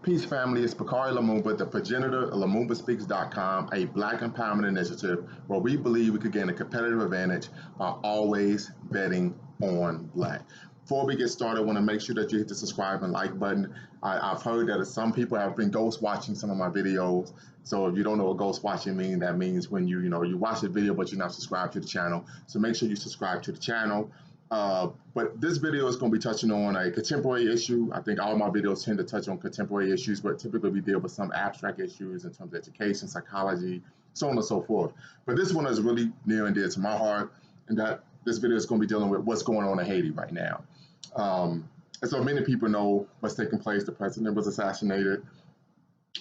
Peace family, it's Bakari Lumumba, the progenitor of LumumbaSpeaks.com, a Black empowerment initiative where we believe we could gain a competitive advantage by always betting on Black. Before we get started, I want to make sure that you hit the subscribe and like button. I've heard that some people have been ghost watching some of my videos. So if you don't know what ghost watching means, that means when you watch the video but you're not subscribed to the channel. So make sure you subscribe to the channel. But this video is going to be touching on a contemporary issue. I think all my videos tend to touch on contemporary issues, but typically we deal with some abstract issues in terms of education, psychology, so on and so forth. But this one is really near and dear to my heart, and that this video is going to be dealing with what's going on in Haiti right now. And so many people know what's taking place. The president was assassinated,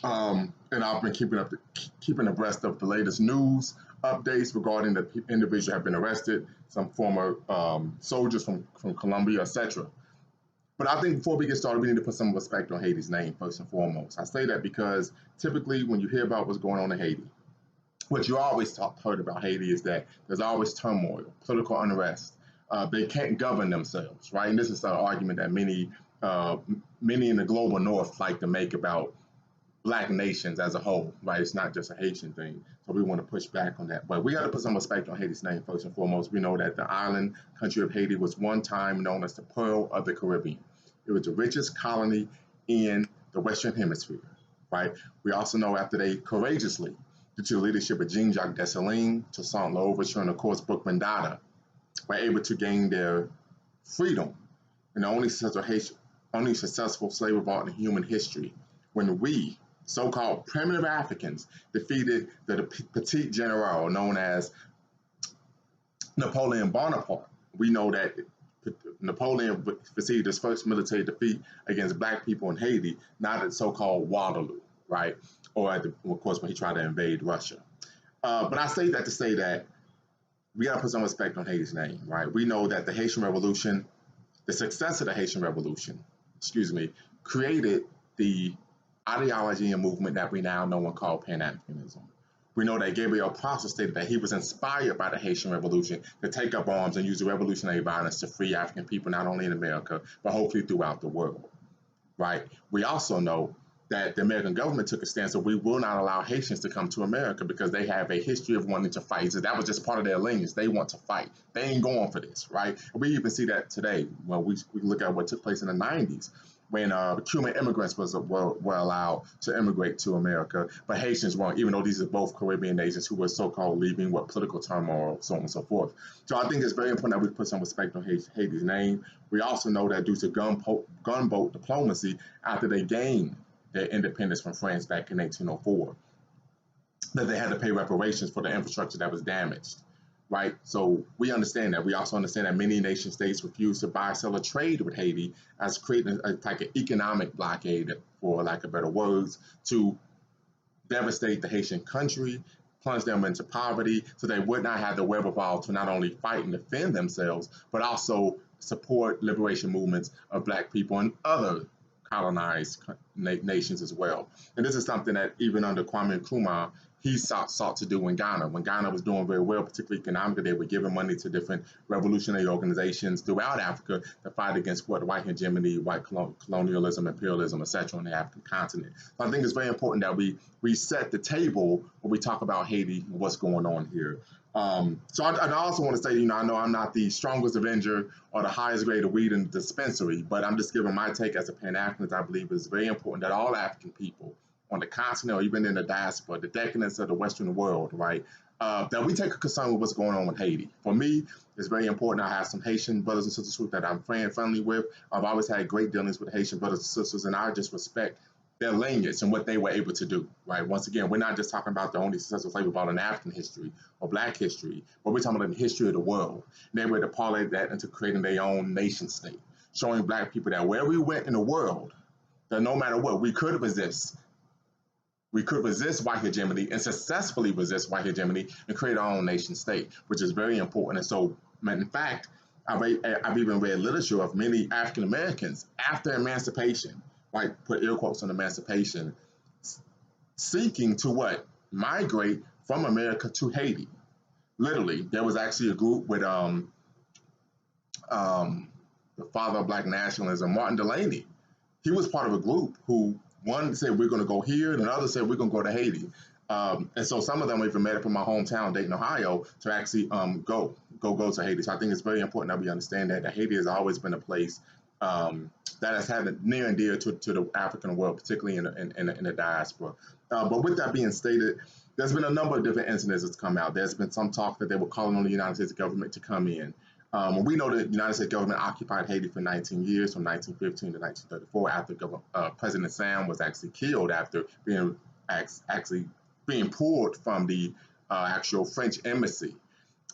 and I've been keeping abreast of the latest news updates regarding the individuals who have been arrested, some former soldiers from Colombia, etc. But I think before we get started, we need to put some respect on Haiti's name first and foremost. I say that because typically when you hear about what's going on in Haiti, what you always heard about Haiti is that there's always turmoil, political unrest. They can't govern themselves, right? And this is an argument that many in the global north like to make about Black nations as a whole, right? It's not just a Haitian thing. So we want to push back on that. But we got to put some respect on Haiti's name first and foremost. We know that the island country of Haiti was one time known as the Pearl of the Caribbean. It was the richest colony in the Western Hemisphere, right? We also know after they courageously, due to the leadership of Jean-Jacques Dessalines, Toussaint Louverture, and of course Brooke Mandata, were able to gain their freedom and the only successful slave revolt in human history when we, so-called primitive Africans, defeated the Petit General known as Napoleon Bonaparte. We know that Napoleon received his first military defeat against Black people in Haiti, not at so-called Waterloo, right? Or of course when he tried to invade Russia. But I say that to say that we got to put some respect on Haiti's name, right? We know that the Haitian Revolution, the success of the Haitian Revolution, created the ideology and movement that we now know and call Pan-Africanism. We know that Gabriel Prosper stated that he was inspired by the Haitian Revolution to take up arms and use the revolutionary violence to free African people, not only in America, but hopefully throughout the world, right? We also know that the American government took a stance that we will not allow Haitians to come to America because they have a history of wanting to fight. So that was just part of their lineage. They want to fight. They ain't going for this, right? We even see that today when we look at what took place in the 90s when Cuban immigrants were allowed to immigrate to America, but Haitians weren't, even though these are both Caribbean nations who were so-called leaving with political turmoil, so on and so forth. So I think it's very important that we put some respect on Haiti's name. We also know that due to gunboat diplomacy, after they gained their independence from France back in 1804, that they had to pay reparations for the infrastructure that was damaged, right? So we understand that. We also understand that many nation states refused to buy, sell, or trade with Haiti, as creating a type of economic blockade, for lack of better words, to devastate the Haitian country, plunge them into poverty, so they would not have the wherewithal to not only fight and defend themselves, but also support liberation movements of Black people and other colonized nations as well. And this is something that even under Kwame Nkrumah, he sought to do in Ghana. When Ghana was doing very well, particularly economically, they were giving money to different revolutionary organizations throughout Africa to fight against white hegemony, white colonialism, imperialism, etc. on the African continent. So I think it's very important that we set the table when we talk about Haiti and what's going on here. So I also want to say, I know I'm not the strongest avenger or the highest grade of weed in the dispensary, but I'm just giving my take as a Pan-Africanist. I believe it's very important that all African people on the continent or even in the diaspora, the decadence of the Western world, right, that we take a concern with what's going on with Haiti. For me, it's very important. I have some Haitian brothers and sisters that I'm friendly with. I've always had great dealings with Haitian brothers and sisters, and I just respect their lineage and what they were able to do, right? Once again, we're not just talking about the only successful slave revolt in African history or Black history, but we're talking about the history of the world. And they were to parlay that into creating their own nation state, showing Black people that where we went in the world, that no matter what, we could resist. We could resist white hegemony and successfully resist white hegemony and create our own nation state, which is very important. And so, in fact, I've even read literature of many African Americans after emancipation, right, put air quotes on emancipation, seeking to what? Migrate from America to Haiti. Literally, there was actually a group with the father of Black nationalism, Martin Delany. He was part of a group who One said we're going to go here, and another said we're going to go to Haiti. And so some of them even made it from my hometown, Dayton, Ohio, to actually go to Haiti. So I think it's very important that we understand that Haiti has always been a place that has had a near and dear to the African world, particularly in the diaspora. But with that being stated, there's been a number of different incidents that's come out. There's been some talk that they were calling on the United States government to come in. We know that the United States government occupied Haiti for 19 years, from 1915 to 1934, after President Sam was actually killed after being actually being pulled from the actual French embassy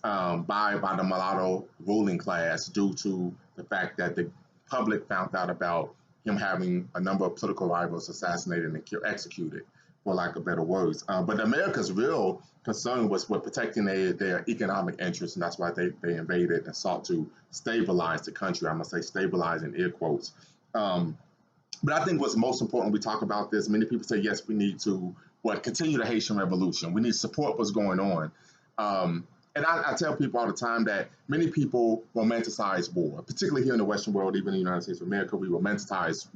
by the mulatto ruling class due to the fact that the public found out about him having a number of political rivals assassinated and executed, for lack of better words. But America's real concern was with protecting their economic interests, and that's why they invaded and sought to stabilize the country. I'm going to say stabilize in air quotes. But I think what's most important, we talk about this, many people say, yes, we need to continue the Haitian Revolution. We need to support what's going on. And I tell people all the time that many people romanticize war, particularly here in the Western world, even in the United States of America. We romanticize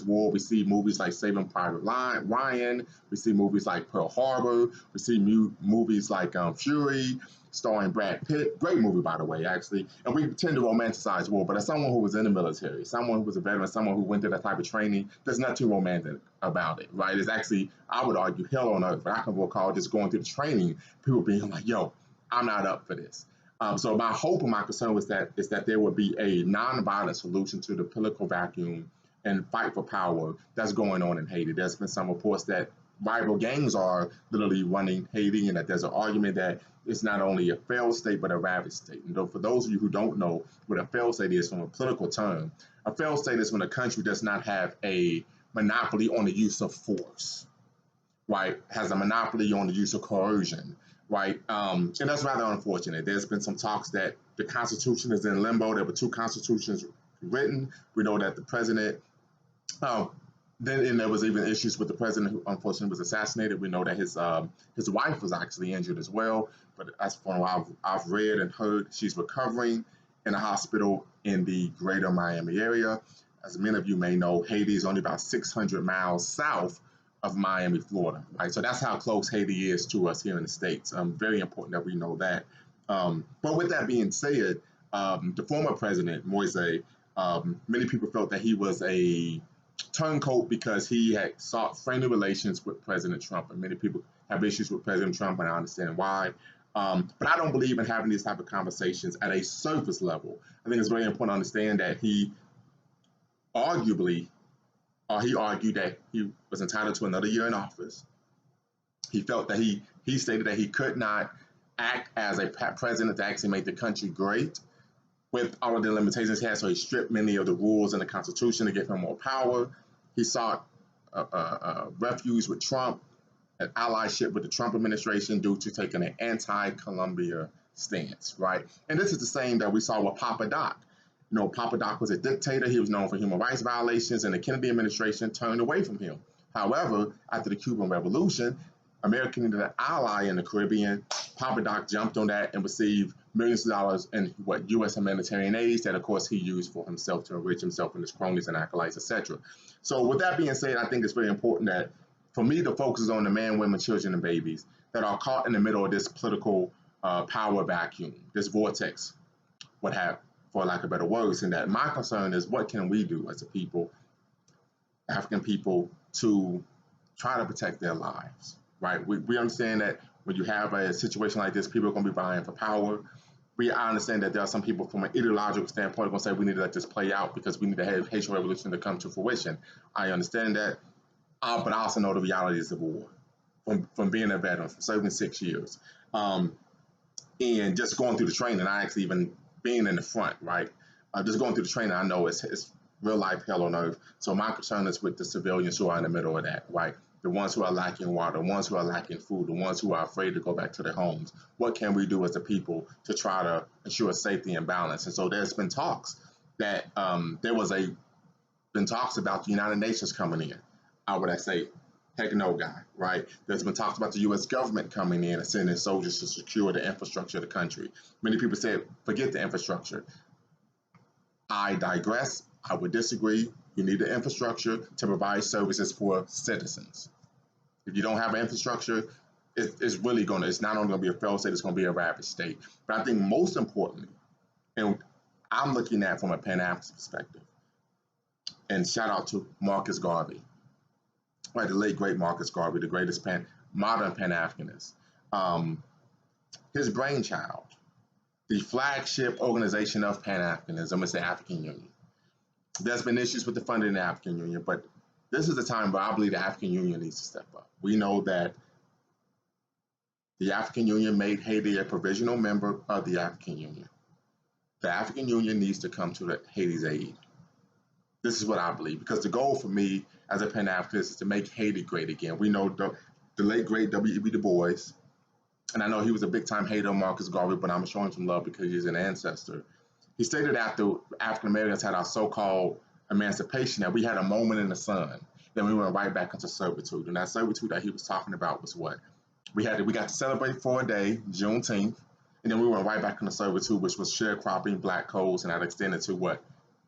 war. We see movies like Saving Private Ryan. We see movies like Pearl Harbor. We see movies like Fury, starring Brad Pitt. Great movie, by the way, actually. And we tend to romanticize war. But as someone who was in the military, someone who was a veteran, someone who went through that type of training, there's nothing romantic about it, right? It's actually, I would argue, hell on earth. But I can recall just going through the training, people being like, yo, I'm not up for this. So my hope and my concern is that there would be a nonviolent solution to the political vacuum and fight for power that's going on in Haiti. There's been some reports that rival gangs are literally running Haiti, and that there's an argument that it's not only a failed state, but a ravaged state. And for those of you who don't know what a failed state is from a political term, a failed state is when a country does not have a monopoly on the use of force, right? Has a monopoly on the use of coercion, right? And that's rather unfortunate. There's been some talks that the Constitution is in limbo. There were two constitutions written. We know that the president, then there was even issues with the president who unfortunately was assassinated. We know that his wife was actually injured as well. But as from what I've read and heard, she's recovering in a hospital in the greater Miami area. As many of you may know, Haiti is only about 600 miles south of Miami, Florida, right? So that's how close Haiti is to us here in the States. Very important that we know that. But with that being said, the former president, Moise, many people felt that he was a turncoat because he had sought friendly relations with President Trump. And many people have issues with President Trump, and I understand why. But I don't believe in having these type of conversations at a surface level. I think it's very important to understand that he argued that he was entitled to another year in office. He felt that he stated that he could not act as a president to actually make the country great with all of the limitations he had. So he stripped many of the rules in the Constitution to give him more power. He sought refuge with Trump, an allyship with the Trump administration due to taking an anti-Colombia stance, right? And this is the same that we saw with Papa Doc. You know, Papa Doc was a dictator. He was known for human rights violations, and the Kennedy administration turned away from him. However, after the Cuban Revolution, America needed an ally in the Caribbean. Papa Doc jumped on that and received millions of dollars in U.S. humanitarian aid that, of course, he used for himself to enrich himself and his cronies and acolytes, etc. So with that being said, I think it's very important that, for me, the focus is on the men, women, children, and babies that are caught in the middle of this political power vacuum, this vortex, for lack of better words, and that my concern is what can we do as a people, African people, to try to protect their lives, right? We understand that when you have a situation like this, people are going to be vying for power. I understand that there are some people from an ideological standpoint going to say we need to let this play out because we need the Haitian Revolution to come to fruition. I understand that, but I also know the realities of war from being a veteran, from serving 6 years, and just going through the training. I actually even being in the front, right? Just going through the training, I know it's real life hell on earth. So my concern is with the civilians who are in the middle of that, right? The ones who are lacking water, the ones who are lacking food, the ones who are afraid to go back to their homes. What can we do as a people to try to ensure safety and balance? And so there's been talks that been talks about the United Nations coming in. Would I say, heck no, guy, right? There's been talks about the U.S. government coming in and sending soldiers to secure the infrastructure of the country. Many people say, forget the infrastructure. I digress. I would disagree. You need the infrastructure to provide services for citizens. If you don't have infrastructure, it's really going to, it's not only going to be a failed state, it's going to be a ravaged state. But I think most importantly, and I'm looking at from a Pan-African perspective, and shout out to Marcus Garvey, right, the late great Marcus Garvey, the greatest modern Pan-Africanist. His brainchild, the flagship organization of Pan-Africanism, is the African Union. There's been issues with the funding of the African Union, but this is the time where I believe the African Union needs to step up. We know that the African Union made Haiti a provisional member of the African Union. The African Union needs to come to Haiti's aid. This is what I believe, because the goal for me as a Pan-Africanist is to make Haiti great again. We know the late, great W.E.B. Du Bois, and I know he was a big-time hater of Marcus Garvey, but I'm showing some love because he's an ancestor. He stated after African Americans had our so-called emancipation that we had a moment in the sun, then we went right back into servitude. And that servitude that he was talking about was what? We got to celebrate for a day, Juneteenth, and then we went right back into servitude, which was sharecropping, black codes, and that extended to what?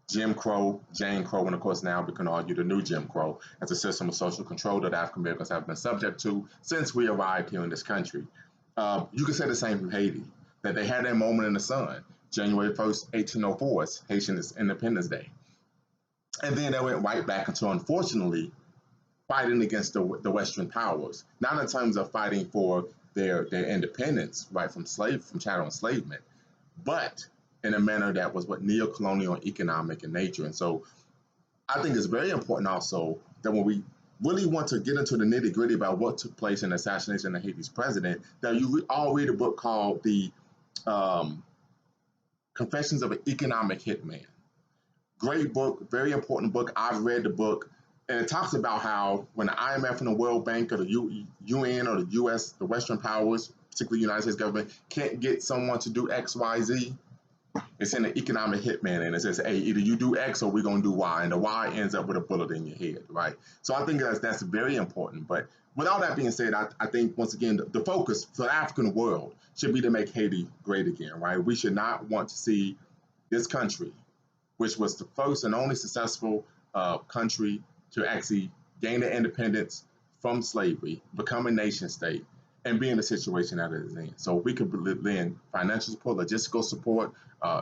Jim Crow, Jane Crow, and of course now we can argue the new Jim Crow as a system of social control that African Americans have been subject to since we arrived here in this country. You can say the same from Haiti, that they had their moment in the sun. January 1st, 1804 is Haitian Independence Day. And then they went right back into, unfortunately, fighting against the Western powers, not in terms of fighting for their independence, right, from chattel enslavement, but in a manner that was what neo-colonial and economic in nature. And so I think it's very important also that when we really want to get into the nitty-gritty about what took place in the assassination of Haiti's president, that you all read a book called the Confessions of an Economic Hitman. Great book, very important book. I've read the book, and it talks about how when the IMF and the World Bank or the UN or the US, the Western powers, particularly the United States government, can't get someone to do X, Y, Z, it's in the economic hitman, and it says, hey, either you do X or we're going to do Y, and the Y ends up with a bullet in your head, right? So I think that's very important. But with all that being said, I think, once again, the focus for the African world should be to make Haiti great again, right? We should not want to see this country, which was the first and only successful country to actually gain their independence from slavery, become a nation state, and be in the situation that it is in. So we could lend financial support, logistical support,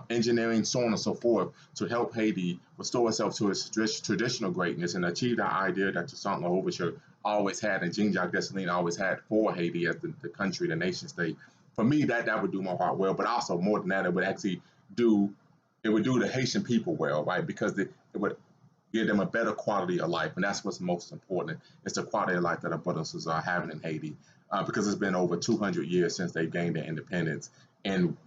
engineering, so on and so forth, to help Haiti restore itself to its traditional greatness and achieve that idea that Toussaint Louverture always had and Jean-Jacques Dessalines always had for Haiti as the country, the nation state. For me, that would do my heart well, but also more than that, it would actually do the Haitian people well, right? Because it would give them a better quality of life, and that's what's most important. It's the quality of life that our brothers are having in Haiti, because it's been over 200 years since they gained their independence, and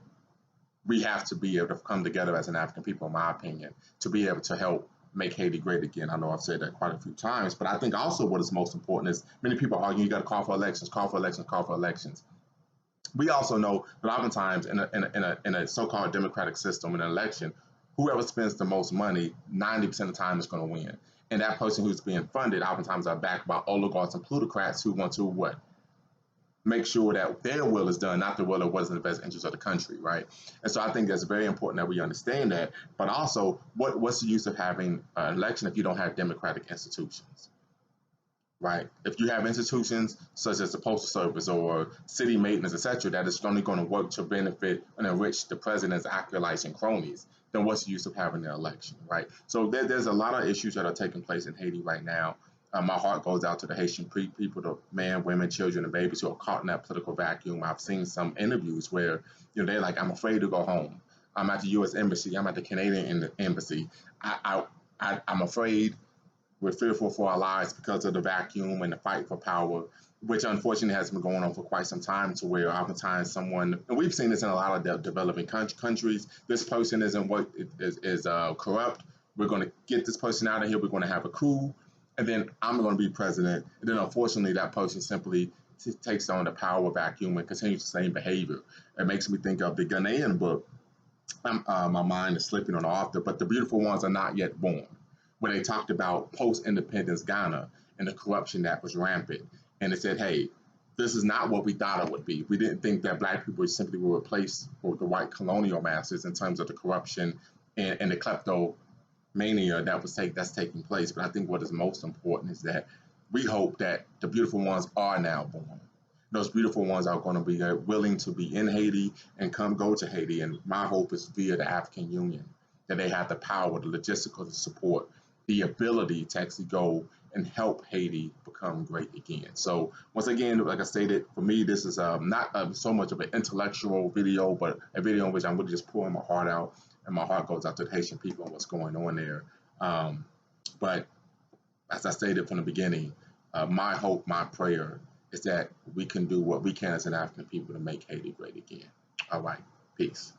we have to be able to come together as an African people, in my opinion, to be able to help make Haiti great again. I know I've said that quite a few times, but I think also what is most important is many people argue you got to call for elections, call for elections, call for elections. We also know that oftentimes in a so-called democratic system, in an election, whoever spends the most money, 90% of the time is going to win. And that person who's being funded oftentimes are backed by oligarchs and plutocrats who want to what? Make sure that their will is done, not the will of what is in the best interest of the country, right? And so I think that's very important that we understand that. But also, what's the use of having an election if you don't have democratic institutions, right? If you have institutions such as the postal service or city maintenance, etc., that is only going to work to benefit and enrich the president's acolytes and cronies, then what's the use of having an election, right? So there's a lot of issues that are taking place in Haiti right now. My heart goes out to the Haitian people, the men, women, children, and babies who are caught in that political vacuum. I've seen some interviews where they're like, I'm afraid to go home. I'm at the U.S. Embassy. I'm at the Canadian Embassy. I'm afraid. We're fearful for our lives because of the vacuum and the fight for power, which unfortunately has been going on for quite some time, to where oftentimes someone, and we've seen this in a lot of developing countries, this person isn't what is corrupt. We're going to get this person out of here. We're going to have a coup, and then I'm going to be president. And then unfortunately, that person simply takes on the power vacuum and continues the same behavior. It makes me think of the Ghanaian book. My mind is slipping on the author, but The Beautiful Ones Are Not Yet Born, when they talked about post-independence Ghana and the corruption that was rampant. And they said, hey, this is not what we thought it would be. We didn't think that black people simply would replace the white colonial masters in terms of the corruption and the mania that's taking place. But I think what is most important is that we hope that the beautiful ones are now born. Those beautiful ones are going to be willing to be in Haiti and come go to Haiti. And my hope is via the African Union that they have the power, the logistical support, the ability to actually go and help Haiti become great again. So once again, like I stated, for me, this is not so much of an intellectual video, but a video in which I'm really just pouring my heart out, and my heart goes out to the Haitian people and what's going on there. Um, but as I stated from the beginning, my hope, my prayer is that we can do what we can as an African people to make Haiti great again. All right, peace.